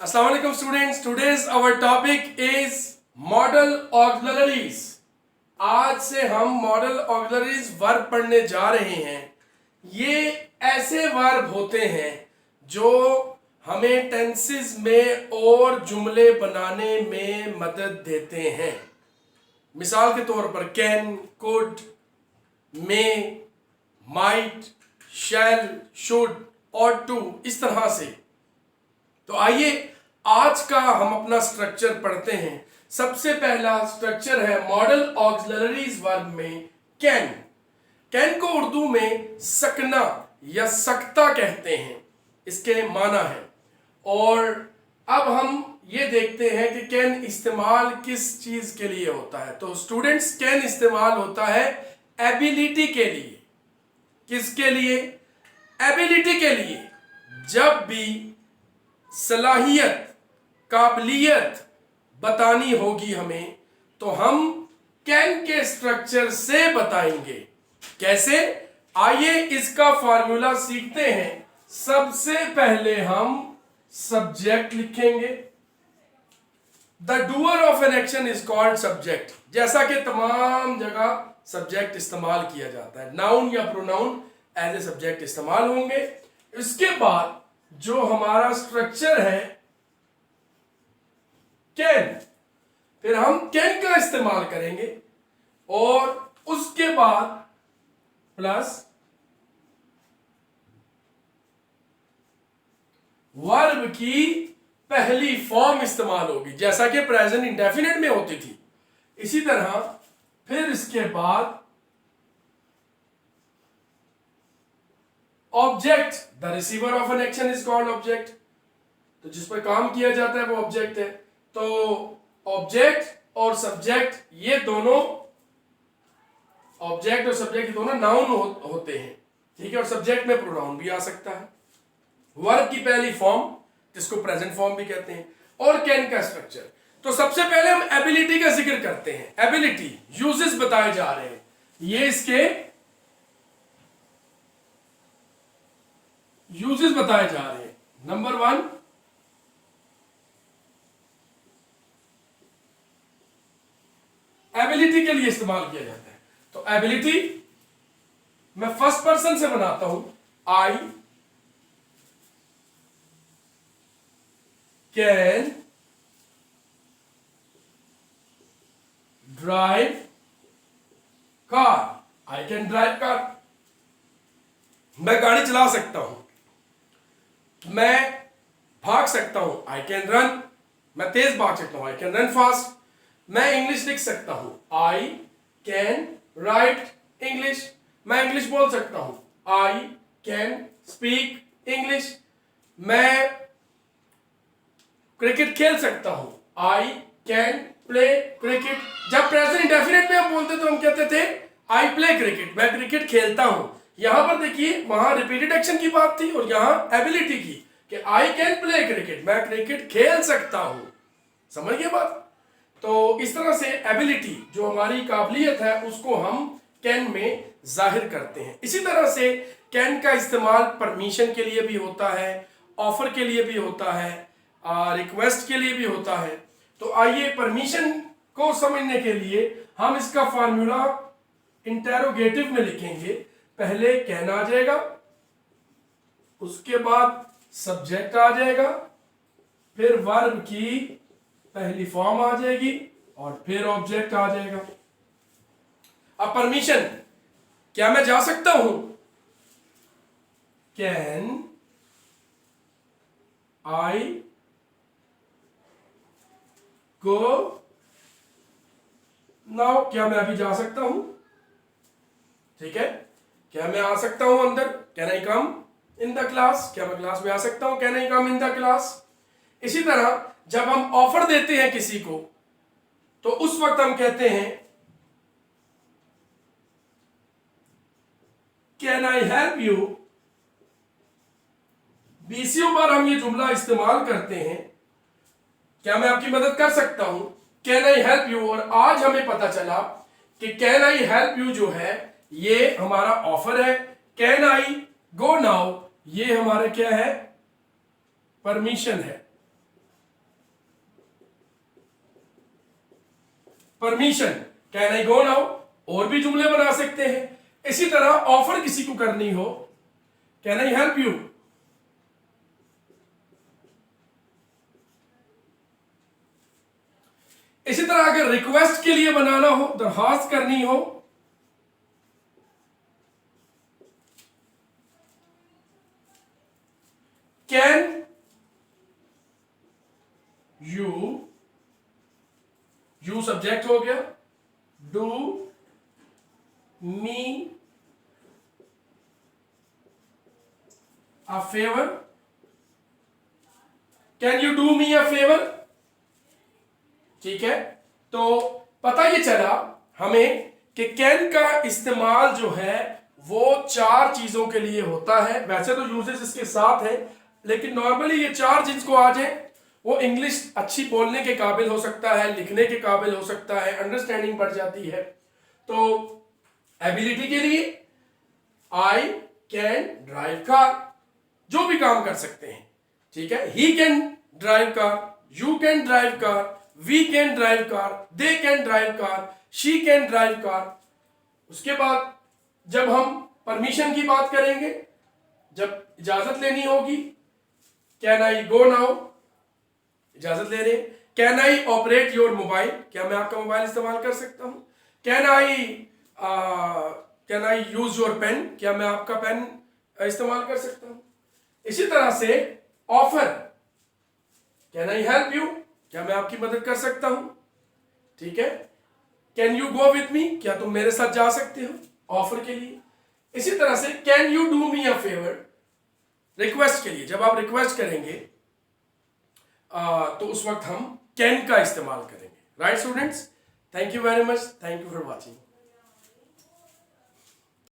Assalamu alaikum students. Today's our topic is model auxiliaries. आज से हम मॉडल ऑक्सिलरीज वर्ब पढ़ने जा रहे हैं। ये ऐसे वर्ब होते हैं जो हमें टेंसेस में और जुमले बनाने में मदद देते हैं। मिसाल के तौर पर can, could, may, might, shall, should, ought to, इस तरह से। तो आइए आज का हम अपना स्ट्रक्चर पढ़ते हैं। सबसे पहला स्ट्रक्चर है मॉडल ऑक्सिलरीज वर्ब में कैन। कैन को उर्दू में सकना या सकता कहते हैं, इसके माना है। और अब हम ये देखते हैं कि कैन इस्तेमाल किस चीज के लिए होता है। तो स्टूडेंट्स, कैन इस्तेमाल होता है एबिलिटी के लिए। किसके लिए? एबिलिटी के लिए। जब भी सलाहियत, काबिलियत बतानी होगी हमें, तो हम कैन के स्ट्रक्चर से बताएंगे। कैसे? आइए इसका फॉर्मूला सीखते हैं। सबसे पहले हम सब्जेक्ट लिखेंगे। The doer of an action is called subject. जैसा कि तमाम जगह सब्जेक्ट इस्तेमाल किया जाता है, नाउन या प्रोनाउन एज ए सब्जेक्ट इस्तेमाल होंगे। इसके बाद जो हमारा स्ट्रक्चर है कैन, फिर हम कैन का इस्तेमाल करेंगे और उसके बाद प्लस वर्ब की पहली फॉर्म इस्तेमाल होगी, जैसा कि प्रेजेंट इंडेफिनिट में होती थी। इसी तरह फिर इसके बाद object. The receiver of an action is called object. तो जिस पर काम किया जाता है वो ऑब्जेक्ट है। तो ऑब्जेक्ट और सब्जेक्ट, ये दोनों, ऑब्जेक्ट और सब्जेक्ट ये दोनों नाउन होते हैं, ठीक है। और सब्जेक्ट में प्रोनाउन भी आ सकता है। वर्ब की पहली फॉर्म, जिसको प्रेजेंट फॉर्म भी कहते हैं, और कैन का स्ट्रक्चर। तो सबसे पहले हम एबिलिटी का जिक्र करते हैं। एबिलिटी यूजेस बताए जा रहे हैं। ये इसके यूजेस बताए जा रहे हैं। नंबर 1, एबिलिटी के लिए इस्तेमाल किया जाता है। तो एबिलिटी मैं फर्स्ट पर्सन से बनाता हूं। I can drive car. I can drive car. मैं गाड़ी चला सकता हूं। मैं भाग सकता हूं। I can run. मैं तेज भाग सकता हूं। I can run fast. मैं इंग्लिश लिख सकता हूं। I can write English. मैं इंग्लिश बोल सकता हूं। I can speak English. मैं क्रिकेट खेल सकता हूं। I can play cricket. जब प्रेजेंट इंडेफिनिट में हम बोलते तो हम कहते थे आई प्ले क्रिकेट, मैं क्रिकेट खेलता हूं। यहां पर देखिए, वहां रिपीटेड एक्शन की बात थी और यहां एबिलिटी की कि आई कैन प्ले क्रिकेट, मैं क्रिकेट खेल सकता हूं। समझ गए बात? तो इस तरह से एबिलिटी, जो हमारी काबिलियत है, उसको हम कैन में जाहिर करते हैं। इसी तरह से कैन का इस्तेमाल परमिशन के लिए भी होता है, ऑफर के लिए भी होता है, रिक्वेस्ट के लिए भी होता है। तो आइए परमिशन को समझने के लिए हम इसका फॉर्मूला इंटेरोगेटिव में लिखेंगे। पहले कैन आ जाएगा, उसके बाद सब्जेक्ट आ जाएगा, फिर वर्ब की पहली फॉर्म आ जाएगी और फिर ऑब्जेक्ट आ जाएगा। अब परमिशन, क्या मैं जा सकता हूं? Can I go now. क्या मैं अभी जा सकता हूं? ठीक है। क्या मैं आ सकता हूं अंदर? Can I come in the class. क्या मैं क्लास में आ सकता हूं? Can I come in the class. इसी तरह जब हम ऑफर देते हैं किसी को, तो उस वक्त हम कहते हैं कैन आई हेल्प यू। बीसियों बार हम ये जुमला इस्तेमाल करते हैं, क्या मैं आपकी मदद कर सकता हूं, कैन आई हेल्प यू। और आज हमें पता चला कि कैन आई हेल्प यू जो है ये हमारा ऑफर है। कैन आई गो नाउ ये हमारे क्या है? परमिशन है। Permission, can I go now, और भी जुमले बना सकते हैं। इसी तरह ऑफर किसी को करनी हो, कैन आई हेल्प यू। इसी तरह अगर रिक्वेस्ट के लिए बनाना हो, दरखास्त करनी हो, कैन यू सब्जेक्ट हो गया, do me a favour, can you do me a favour. ठीक है, तो पता ये चला हमें कि कैन का इस्तेमाल जो है वो 4 चीजों के लिए होता है। वैसे तो यूजेस इसके साथ है, लेकिन नॉर्मली ये 4 जिनको आ जाए वो इंग्लिश अच्छी बोलने के काबिल हो सकता है, लिखने के काबिल हो सकता है, अंडरस्टैंडिंग बढ़ जाती है। तो एबिलिटी के लिए आई कैन ड्राइव कार, जो भी काम कर सकते हैं। ठीक है, he can drive car, you can drive car, we can drive car, they can drive car, she can drive car. उसके बाद जब हम परमिशन की बात करेंगे, जब इजाजत लेनी होगी, कैन आई गो नाउ, इजाजत ले रहे हैं। Can I operate your mobile, क्या मैं आपका मोबाइल इस्तेमाल कर सकता हूं। Can I use your pen, क्या मैं आपका पेन इस्तेमाल कर सकता हूं। इसी तरह से offer, can I help you, क्या मैं आपकी मदद कर सकता हूं। ठीक है, can you go with me, क्या तुम मेरे साथ जा सकते हो, ऑफर के लिए। इसी तरह से can you do me a favour, request के लिए। जब आप रिक्वेस्ट करेंगे तो उस वक्त हम कैन का इस्तेमाल करेंगे। Right students, thank you very much, thank you for watching.